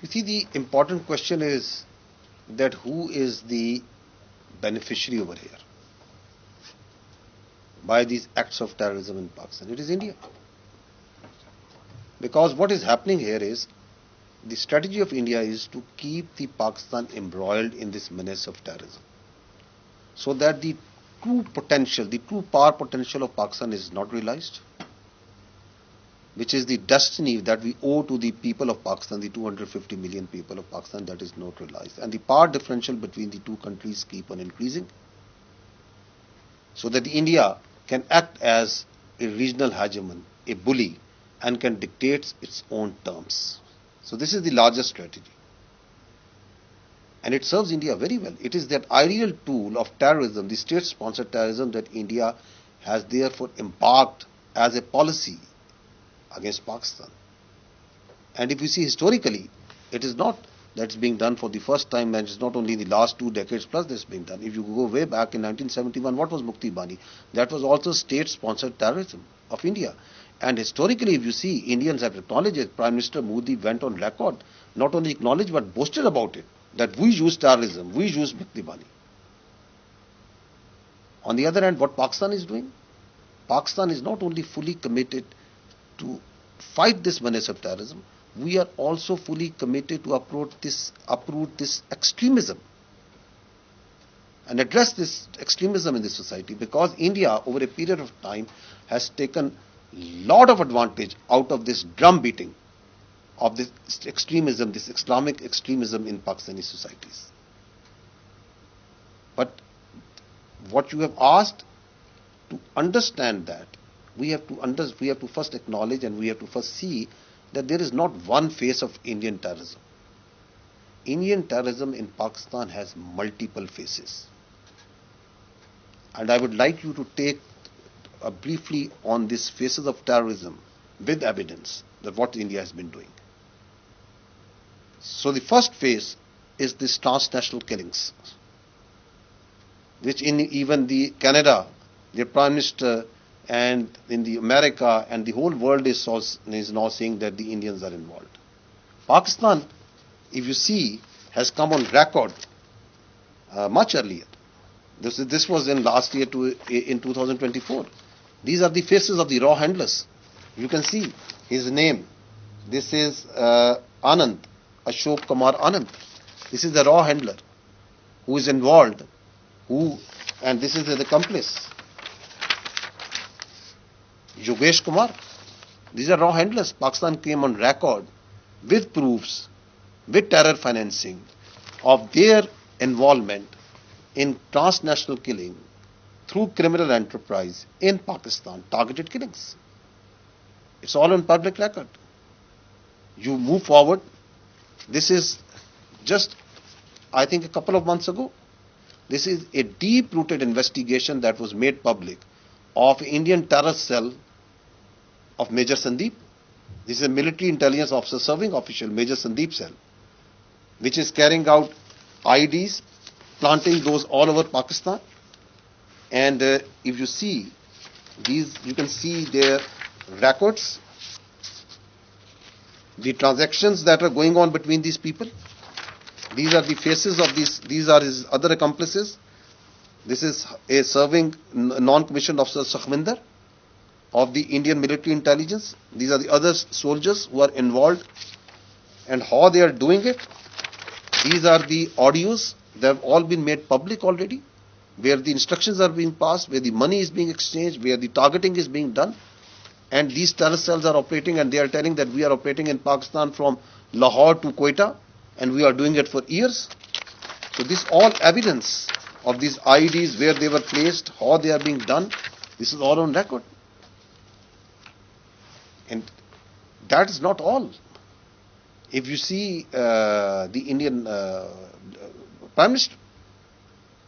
You see, the important question is that who is the beneficiary over here by these acts of terrorism in Pakistan? It is India. Because what is happening here is, the strategy of India is to keep the Pakistan embroiled in this menace of terrorism, so that the true potential, the true power potential of Pakistan is not realized, which is the destiny that we owe to the people of Pakistan, the 250 million people of Pakistan, that is not realized. And the power differential between the two countries keep on increasing, so that India can act as a regional hegemon, a bully, and can dictate its own terms. So this is the largest strategy. And it serves India very well. It is that ideal tool of terrorism, the state-sponsored terrorism, that India has therefore embarked as a policy against Pakistan. And if you see historically, it is not that it's being done for the first time, and it's not only in the last 2 decades plus this is being done. If you go way back in 1971, what was Mukti Bani? That was also state-sponsored terrorism of India. And historically, if you see, Indians have acknowledged it. Prime Minister Modi went on record, not only acknowledged but boasted about it, that we use terrorism, we use Mukti Bani. On the other hand, what Pakistan is doing? Pakistan is not only fully committed to fight this menace of terrorism, we are also fully committed to uproot this extremism and address this extremism in the society, because India, over a period of time, has taken lot of advantage out of this drum beating of this extremism, this Islamic extremism in Pakistani societies. But what you have asked, to understand that, we have to first acknowledge, and we have to first see that there is not one face of Indian terrorism. Indian terrorism in Pakistan has multiple faces. And I would like you to take briefly on these faces of terrorism with evidence that what India has been doing. So the first phase is this transnational killings, which in even the Canada, their Prime Minister, and in the America and the whole world is now saying that the Indians are involved. Pakistan, if you see, has come on record much earlier. This was in last year in 2024. These are the faces of the raw handlers. You can see his name. This is Anand, Ashok Kumar Anand. This is the raw handler who is involved, and this is the accomplice, Yogesh Kumar. These are raw handlers. Pakistan came on record with proofs, with terror financing of their involvement in transnational killing through criminal enterprise in Pakistan, targeted killings. It's all on public record. You move forward. This is just, I think, a couple of months ago. This is a deep-rooted investigation that was made public of Indian terror cell of Major Sandeep. This is a military intelligence officer serving official, Major Sandeep cell, which is carrying out IEDs, planting those all over Pakistan. And if you see these, you can see their records, the transactions that are going on between these people. These are the faces of these are his other accomplices. This is a serving non-commissioned officer, Sakhwinder, of the Indian military intelligence. These are the other soldiers who are involved and how they are doing it. These are the audios. They have all been made public already, where the instructions are being passed, where the money is being exchanged, where the targeting is being done. And these terror cells are operating, and they are telling that we are operating in Pakistan from Lahore to Quetta, and we are doing it for years. So this all evidence of these IEDs, where they were placed, how they are being done, this is all on record. And that is not all. If you see the Indian Prime Minister,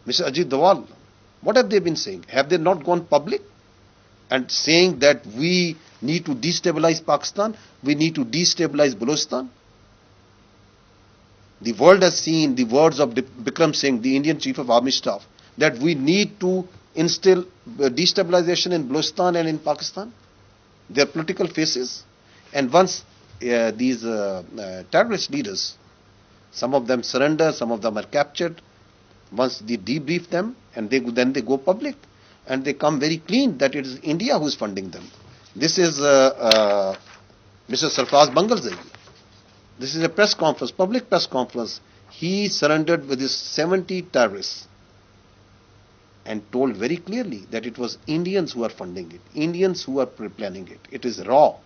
Mr. Ajit Dawal, what have they been saying? Have they not gone public and saying that we need to destabilize Pakistan, we need to destabilize Balochstan? The world has seen the words of Bikram Singh, the Indian Chief of Army Staff, that we need to instill destabilization in Balochstan and in Pakistan. Their political faces. And once these terrorist leaders Some of them surrender, some of them are captured. Once they debrief them, and then they go public, and they come very clean that it is India who is funding them. This is Mr. Sarfraz Bangalzai. This is a press conference, public press conference. He surrendered with his 70 terrorists and told very clearly that it was Indians who are funding it, Indians who are planning it. It is raw.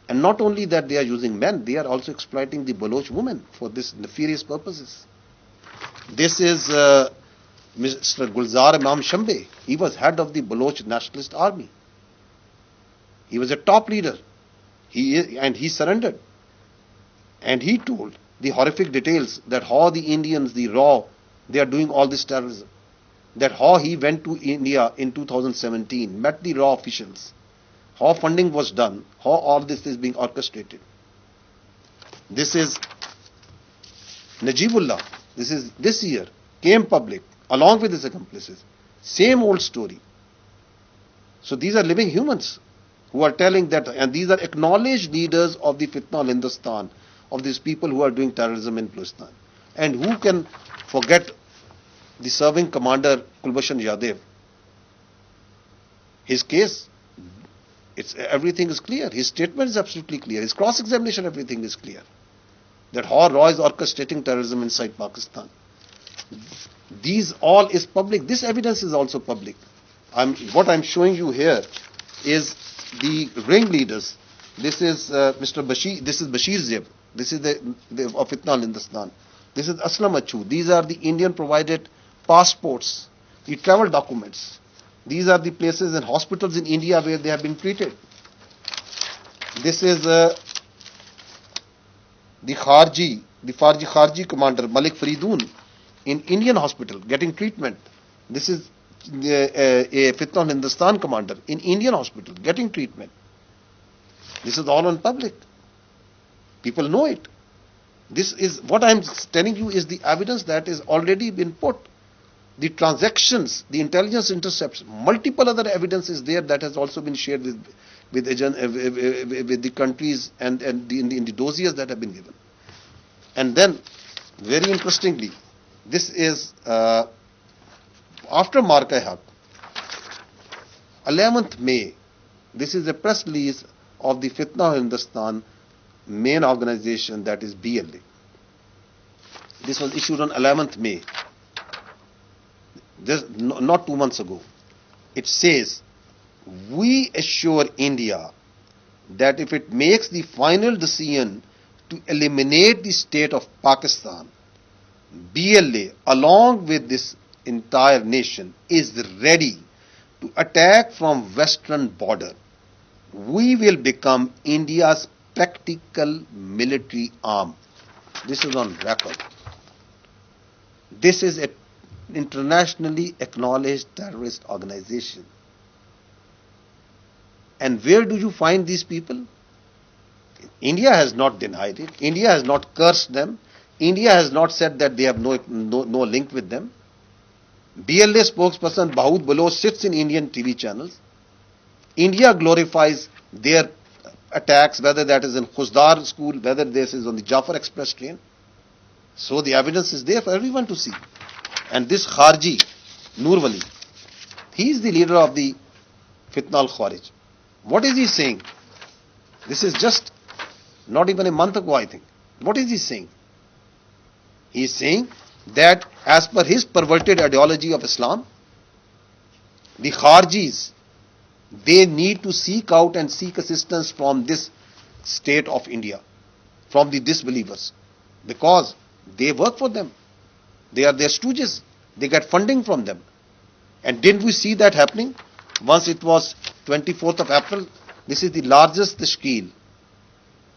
And not only that they are using men, they are also exploiting the Baloch women for this nefarious purposes. This is Mr. Gulzar Imam Shambe. He was head of the Baloch Nationalist Army. He was a top leader. He surrendered. And he told the horrific details that how the Indians, the raw, they are doing all this terrorism. That how he went to India in 2017, met the raw officials, how funding was done, how all this is being orchestrated. This is Najibullah. This year came public along with his accomplices. Same old story. So these are living humans who are telling that, and these are acknowledged leaders of the Fitna al Hindustan, of these people who are doing terrorism in Bluestan. And who can forget the serving commander Kulbhushan Yadav? His case, everything is clear. His statement is absolutely clear. His cross-examination, everything is clear. That how Raw is orchestrating terrorism inside Pakistan. These all is public. This evidence is also public. What I'm showing you here is the ringleaders. This is Mr. Bashir. This is Bashir Zeb. This is the of Fitna al Hindustan. This is Aslam Achu. These are the Indian provided passports, the travel documents. These are the places and hospitals in India where they have been treated. This is the Kharji commander Malik Faridoon in Indian hospital getting treatment. This is a Fitna al Hindustan commander in Indian hospital getting treatment. This is all on public. People know it. This is what I'm telling you is the evidence that is already been put. The transactions, the intelligence intercepts, multiple other evidence is there that has also been shared with the countries and in the dossiers that have been given. And then, very interestingly, this is after Marka-e-Haq, 11th May, this is a press release of the Fitna al Hindustan main organization, that is BLA. This was issued on 11th May. This, not 2 months ago. It says, we assure India that if it makes the final decision to eliminate the state of Pakistan, BLA, along with this entire nation, is ready to attack from western border. We will become India's practical military arm. This is on record. This is an internationally acknowledged terrorist organization. And where do you find these people? India has not denied it. India has not cursed them. India has not said that they have no link with them. BLA spokesperson Bahut Baloch sits in Indian TV channels. India glorifies their attacks, whether that is in Khuzdar school, whether this is on the Jafar Express train. So the evidence is there for everyone to see. And this Kharji, Noor Wali, he is the leader of the Fitna al-Kharij. What is he saying? This is just not even a month ago, I think. What is he saying? He is saying that as per his perverted ideology of Islam, the Kharjis, they need to seek out and seek assistance from this state of India, from the disbelievers, because they work for them. They are their stooges. They get funding from them. And didn't we see that happening? Once it was 24th of April, this is the largest tashkeel.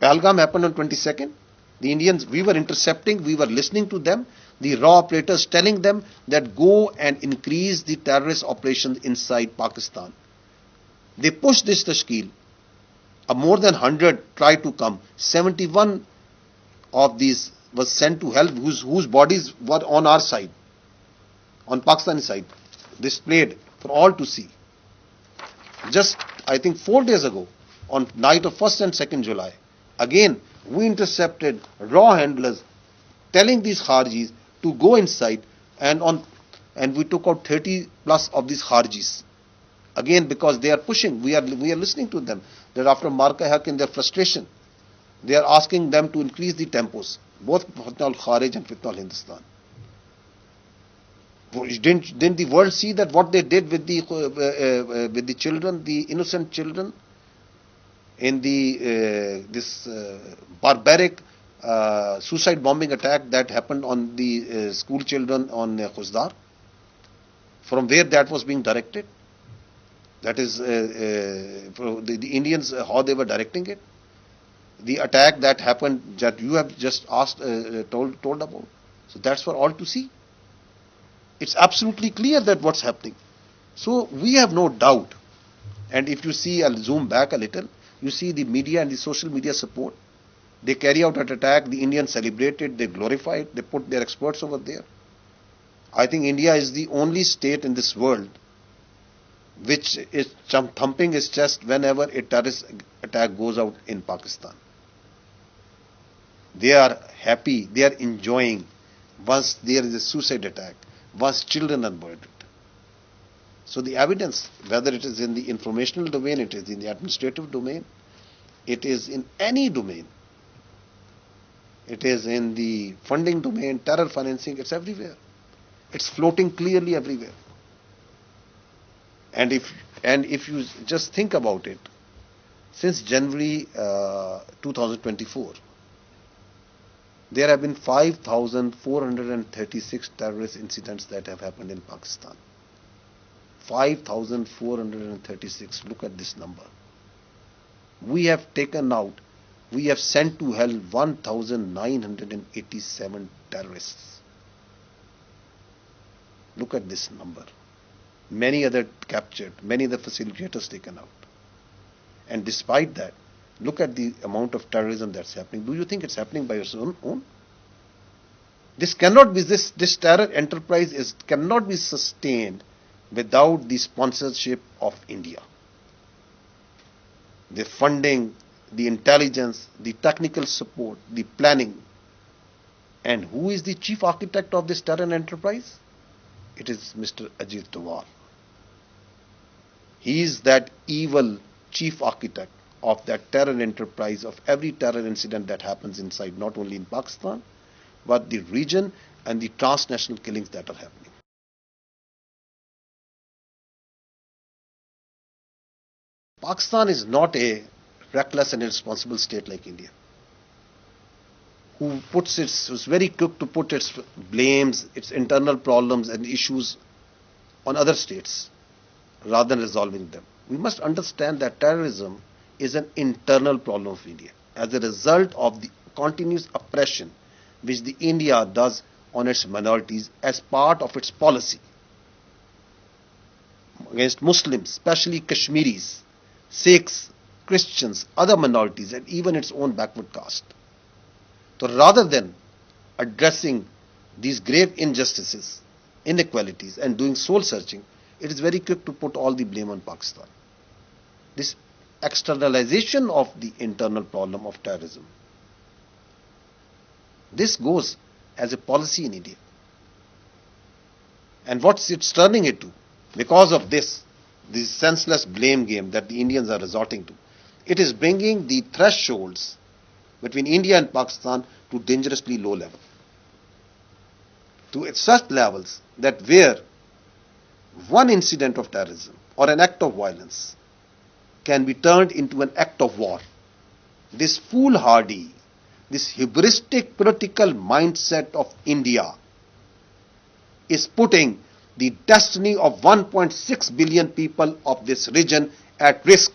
Pahalgam happened on 22nd. The Indians, we were intercepting, we were listening to them, the raw operators telling them that go and increase the terrorist operations inside Pakistan. They pushed this tashkeel. More than 100 tried to come. 71 of these was sent to help, whose bodies were on our side, on Pakistani side, displayed for all to see. Just, I think 4 days ago, on night of 1st and 2nd July, again, we intercepted raw handlers telling these Kharjis to go inside, and we took out 30 plus of these Kharjis. Again, because they are pushing, we are listening to them, that after Marka-e-Haq in their frustration, they are asking them to increase the tempos, both Fitna al-Kharij and Fitna al-Hindustan. Didn't the world see that what they did with the children, the innocent children, in this barbaric suicide bombing attack that happened on the school children on Khuzdar? From where that was being directed? That is the Indians, how they were directing it. The attack that happened that you have just told about. So that's for all to see. It's absolutely clear that what's happening. So we have no doubt. And if you see, I'll zoom back a little, you see the media and the social media support. They carry out an attack, the Indians celebrate it, they glorify it, they put their experts over there. I think India is the only state in this world which is thumping its chest whenever a terrorist attack goes out in Pakistan. They are happy, they are enjoying once there is a suicide attack, once children are murdered. So the evidence, whether it is in the informational domain, it is in the administrative domain, it is in any domain, it is in the funding domain, terror financing, it's everywhere. It's floating clearly everywhere. And if you just think about it, since January 2024, there have been 5,436 terrorist incidents that have happened in Pakistan. 5,436. Look at this number. We have sent to hell 1,987 terrorists. Look at this number. Many other captured, many other facilitators taken out. And despite that, look at the amount of terrorism that's happening. Do you think it's happening by your own? This cannot be, this terror enterprise cannot be sustained without the sponsorship of India. The funding, the intelligence, the technical support, the planning. And who is the chief architect of this terror enterprise? It is Mr. Ajit Doval. He is that evil chief architect of that terror enterprise, of every terror incident that happens inside, not only in Pakistan, but the region and the transnational killings that are happening. Pakistan is not a reckless and irresponsible state like India, who is very quick to put its blames, its internal problems and issues on other states rather than resolving them. We must understand that terrorism is an internal problem of India as a result of the continuous oppression which the India does on its minorities as part of its policy against Muslims, especially Kashmiris, Sikhs, Christians, other minorities, and even its own backward caste. So rather than addressing these grave injustices, inequalities, and doing soul searching, it is very quick to put all the blame on Pakistan. This externalization of the internal problem of terrorism, this goes as a policy in India. And what's it's turning it to? Because of this senseless blame game that the Indians are resorting to, it is bringing the thresholds between India and Pakistan to dangerously low level. To such levels that where one incident of terrorism or an act of violence can be turned into an act of war. This foolhardy, this hubristic political mindset of India is putting the destiny of 1.6 billion people of this region at risk.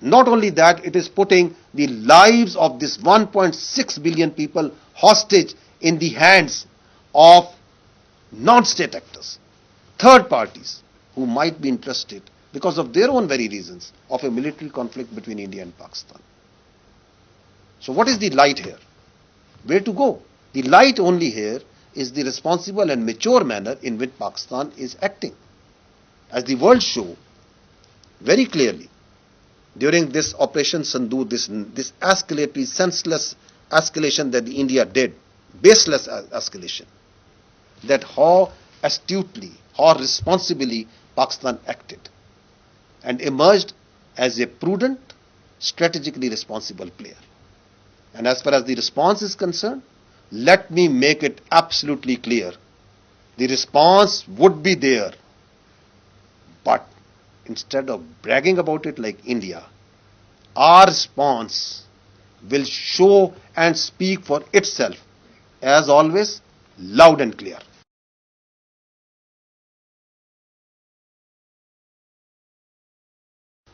Not only that, it is putting the lives of this 1.6 billion people hostage in the hands of non-state actors, third parties who might be interested because of their own very reasons of a military conflict between India and Pakistan. So what is the light here? Where to go? The light only here is the responsible and mature manner in which Pakistan is acting. As the world show very clearly, during this Operation Sindoor, this escalatory, senseless escalation that India did baseless escalation, that how astutely, how responsibly Pakistan acted and emerged as a prudent, strategically responsible player. And as far as the response is concerned, let me make it absolutely clear. The response would be there, but instead of bragging about it like India, our response will show and speak for itself, as always, loud and clear.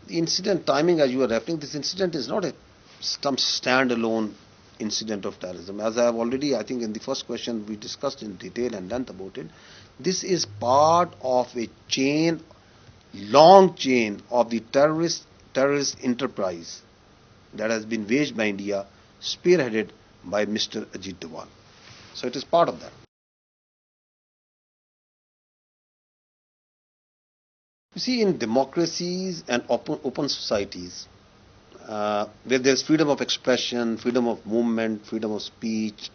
The incident timing, as you are referring, this incident is not some standalone incident of terrorism. As I have already, I think in the first question we discussed in detail and length about it, this is part of a chain, long chain of the terrorist enterprise that has been waged by India, spearheaded by Mr. Ajit Doval. So it is part of that. You see, in democracies and open societies, where there is freedom of expression, freedom of movement, freedom of speech,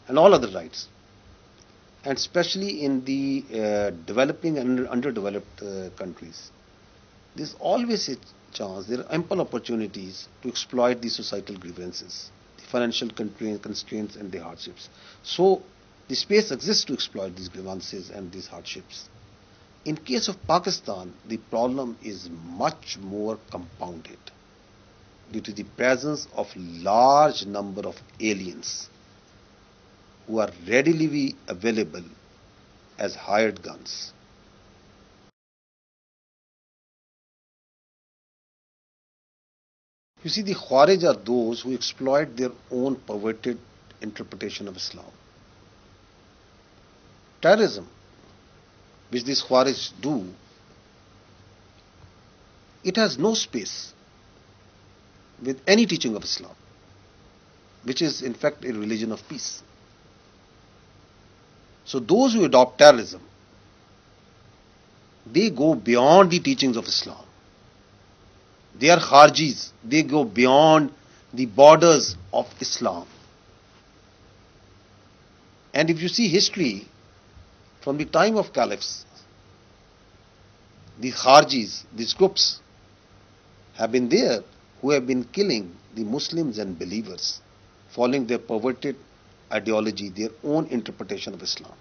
and all other rights, and especially in the developing and underdeveloped countries, there is always a chance, there are ample opportunities to exploit these societal grievances, the financial constraints and the hardships. So the space exists to exploit these grievances and these hardships. In case of Pakistan, the problem is much more compounded due to the presence of large number of aliens who are readily available as hired guns. You see, the Khawarij are those who exploit their own perverted interpretation of Islam. Terrorism, which these Khawarij do, it has no space with any teaching of Islam, which is in fact a religion of peace. So those who adopt terrorism, they go beyond the teachings of Islam. They are Kharjis. They go beyond the borders of Islam. And if you see history, from the time of caliphs, the Kharjis, these groups, have been there who have been killing the Muslims and believers, following their perverted ideology, their own interpretation of Islam.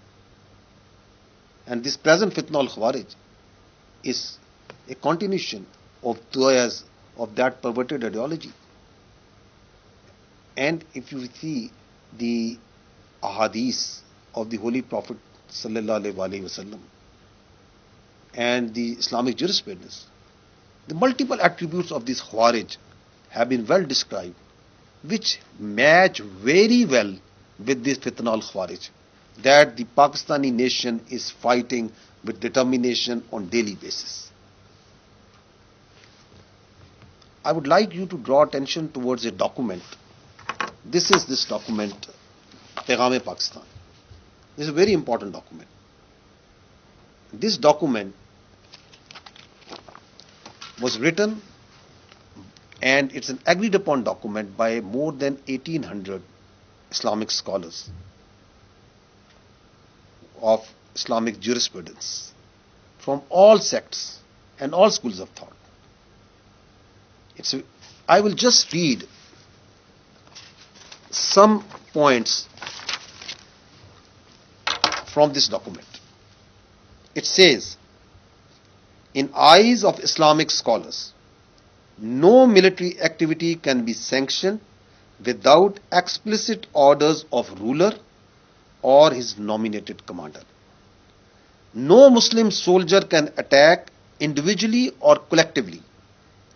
And this present fitna al-Khawarij is a continuation of that perverted ideology. And if you see the ahadith of the Holy Prophet sallallahu alaihi wasallam and the Islamic jurisprudence, the multiple attributes of these Khawarij have been well described, which match very well with this fitna al-Khawarij that the Pakistani nation is fighting with determination on daily basis. I would like you to draw attention towards a document. This is this document, Paigam-e-Pakistan. This is a very important document. This document was written, and it's an agreed upon document by more than 1800 Islamic scholars of Islamic jurisprudence from all sects and all schools of thought. I will just read some points from this document. It says, in eyes of Islamic scholars, no military activity can be sanctioned without explicit orders of ruler or his nominated commander. No Muslim soldier can attack individually or collectively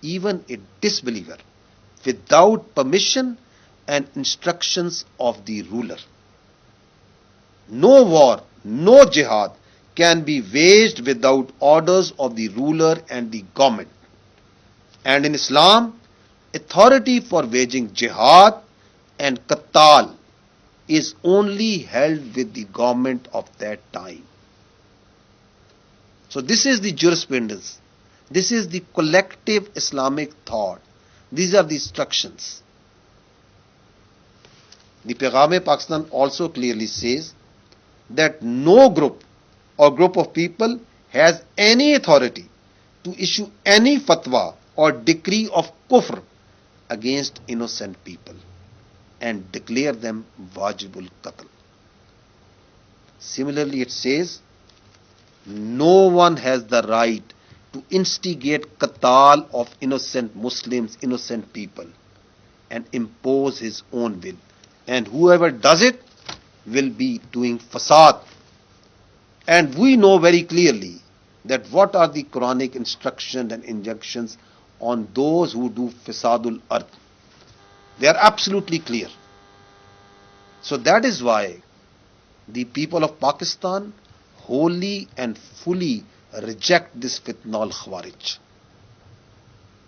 even a disbeliever without permission and instructions of the ruler. No war, no jihad can be waged without orders of the ruler and the government. And in Islam, authority for waging jihad and qattal is only held with the government of that time. So this is the jurisprudence. This is the collective Islamic thought. These are the instructions. The Paigam-e Pakistan also clearly says that no group or group of people has any authority to issue any fatwa or decree of kufr against innocent people and declare them wajibul qatl. Similarly, it says no one has the right to instigate qatal of innocent Muslims, innocent people, and impose his own will. And whoever does it will be doing fasad. And we know very clearly that what are the Quranic instructions and injunctions on those who do fasadul ard. They are absolutely clear. So that is why the people of Pakistan wholly and fully reject this fitna al-Khawarij.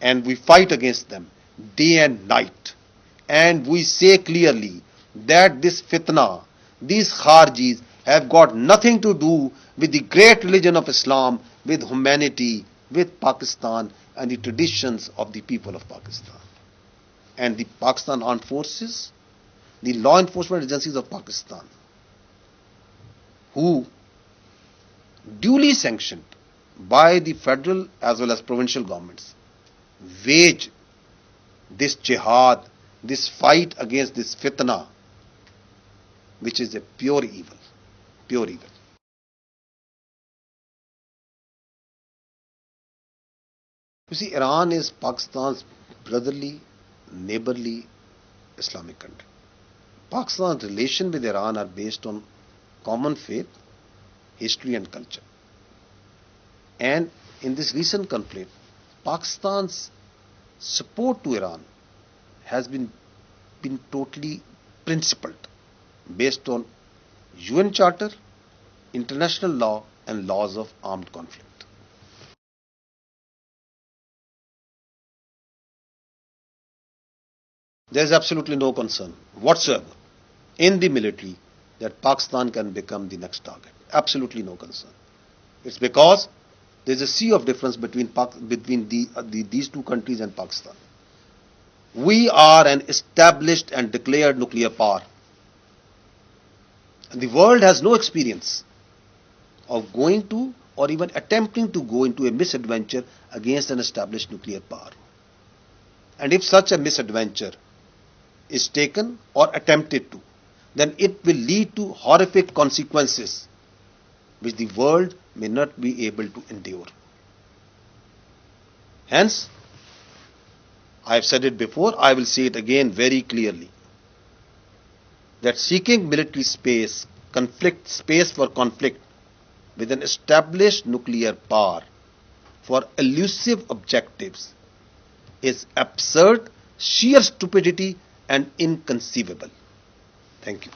And we fight against them day and night. And we say clearly that this fitna, these Kharijis have got nothing to do with the great religion of Islam, with humanity, with Pakistan and the traditions of the people of Pakistan. And the Pakistan Armed Forces, the law enforcement agencies of Pakistan, who duly sanctioned by the federal as well as provincial governments, wage this jihad, this fight against this fitna, which is a pure evil, pure evil. You see, Iran is Pakistan's brotherly, neighborly Islamic country. Pakistan's relations with Iran are based on common faith, history and culture. And in this recent conflict, Pakistan's support to Iran has been totally principled, based on UN Charter, international law and laws of armed conflict. There is absolutely no concern whatsoever in the military that Pakistan can become the next target. Absolutely no concern. It's because there is a sea of difference between these two countries and Pakistan. We are an established and declared nuclear power. And the world has no experience of going to or even attempting to go into a misadventure against an established nuclear power. And if such a misadventure is taken or attempted to, then it will lead to horrific consequences which the world may not be able to endure. Hence, I have said it before, I will say it again very clearly, that seeking military space for conflict with an established nuclear power for elusive objectives is absurd, sheer stupidity and inconceivable. Thank you.